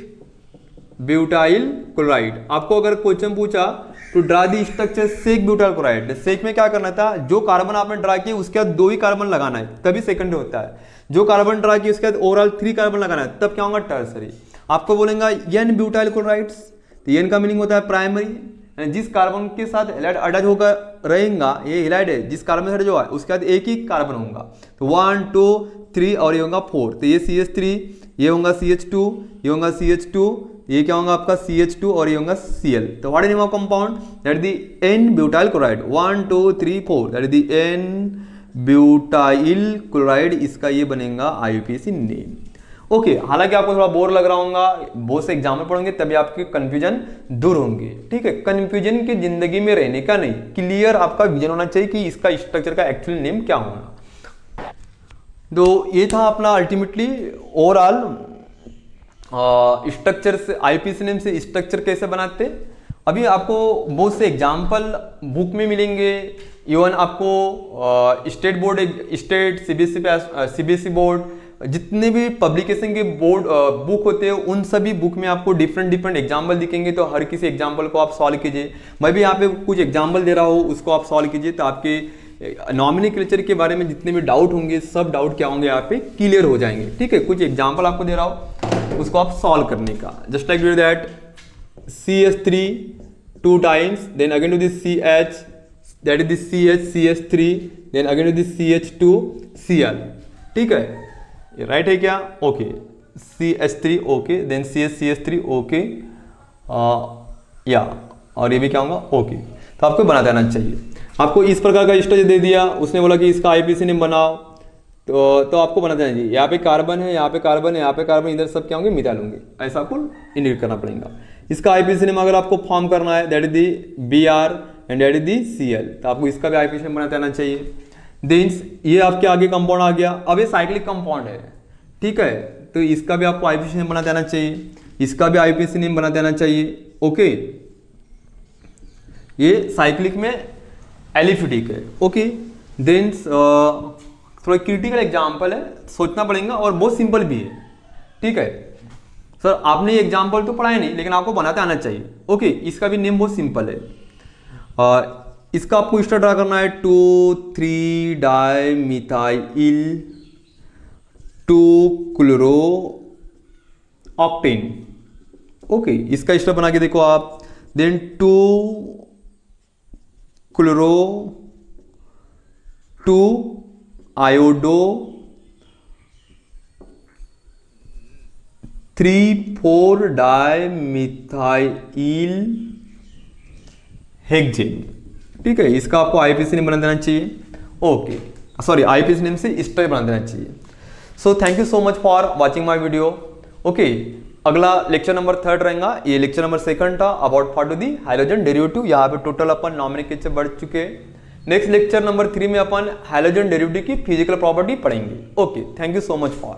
ब्यूटाइल क्लोराइड। आपको अगर क्वेश्चन पूछा तो draw the structure sec butyl chloride, sec में क्या करना था, जो कार्बन आपने ड्रा किया उसके बाद 2 ही कार्बन लगाना है तभी सेकंडरी होता है, जो कार्बन ड्रा किया उसके बाद ओवरऑल 3 कार्बन लगाना है तब क्या होगा टर्सरी। आपको बोलेगा एन ब्यूटाइल क्लोराइड्स, तो एन का मीनिंग होता है प्राइमरी, जिस कार्बन के साथ हैलाइड अटैच होकर रहेगा, ये हैलाइड है, जिस कार्बन से जो है उसके बाद एक ही कार्बन होगा, तो 1 2 3 और ये होगा 4, तो ये CH3, ये होगा CH2, ये होगा CH2, ये क्या होगा आपका CH2 और ये होगा Cl। तो what is name of compound, that is the N butyl chloride, 1 2 3 4, that is the N butyl chloride, इसका ये बनेगा IUPAC नेम। ओके, हालांकि आपको थोड़ा बोर लग रहा होगा, बहुत से एग्जाम्पल पढ़ेंगे तभी आपके कंफ्यूजन दूर होंगे, ठीक है। कंफ्यूजन की जिंदगी में रहने का नहीं, क्लियर आपका विजन होना चाहिए कि इसका स्ट्रक्चर का एक्चुअल नेम क्या होगा। तो ये था अपना अल्टीमेटली ओवरऑल स्ट्रक्चर से, IUPAC नेम से स्ट्रक्चर कैसे बनाते। अभी आपको बहुत से एग्जाम्पल बुक में मिलेंगे, इवन आपको state board, state CBSE board, जितने भी पब्लिकेशन के बोर्ड बुक होते हैं उन सभी बुक में आपको डिफरेंट एग्जाम्पल दिखेंगे, तो हर किसी एग्जाम्पल को आप सॉल्व कीजिए। मैं भी यहाँ पे कुछ एग्जाम्पल दे रहा हूँ, उसको आप सॉल्व कीजिए, तो आपके नॉमिनोक्लेचर के बारे में जितने भी डाउट होंगे सब डाउट क्या होंगे यहाँ पे क्लियर हो जाएंगे, ठीक है। कुछ एग्जाम्पल आपको दे रहा हूँ, उसको आप सॉल्व करने का, just like that CH3 2 times, then again to this CH, that is this CH CH3, then again to this CH2 Cl, ठीक है, ये राइट है क्या, okay, CH3 okay, then CH3 okay, या और ये भी क्या होगा ओके। तो आपको बना देना चाहिए। आपको इस प्रकार का स्ट्रक्चर दे दिया, उसने बोला कि इसका IUPAC नेम बनाओ, तो आपको बना देना चाहिए। यहाँ पे कार्बन है, यहाँ पे कार्बन है, यहाँ पे कार्बन, इधर सब क्या होंगे मिथाइल होंगे, ऐसा आपको इंडिकेट करना पड़ेगा। इसका IUPAC नेम अगर आपको फॉर्म करना है, that is the BR and that is the CL, तो आपको इसका भी IUPAC नेम बना देना चाहिए। देन ये आपके आगे कंपाउंड आ गया, अब ये साइक्लिक कंपाउंड है, ठीक है, तो इसका भी आपको IUPAC नेम बना देना चाहिए, इसका भी IUPAC नेम बना देना चाहिए, ओके। ये साइक्लिक में एलिफिटिक है, ओके। देन थोड़ा क्रिटिकल एग्जाम्पल है, सोचना पड़ेगा और बहुत सिंपल भी है, ठीक है। सर आपने ये एग्जाम्पल तो पढ़ा है नहीं, लेकिन आपको बनाते आना चाहिए, ओके। इसका भी नेम बहुत सिंपल है, इसका आपको स्टार्ट ड्रा करना है 2,3 डाइमिथाइल 2-क्लोरो ऑक्टेन, ओके। इसका स्टेप बना के देखो आप, देन 2-क्लोरो 2-आयोडो 3,4 डाइमिथाइल हेक्सेन, ठीक है। इसका आपको IUPAC नेम बना देना चाहिए, ओके, सॉरी IUPAC नेम से स्ट्रक्चर बना देना चाहिए। So thank you so much for watching my video, okay. अगला लेक्चर नंबर 3 रहेगा, ये लेक्चर नंबर 2 था about for to the hydrogen derivative. यहाँ पे टोटल अपन नॉमिनोक्लेचर बढ़ चुके हैं। नेक्स्ट लेक्चर नंबर 3 में अपन हाइड्रोजन डेरिवेटिव की फिजिकल प्रॉपर्टी पढ़ेंगे, okay. Thank you so much for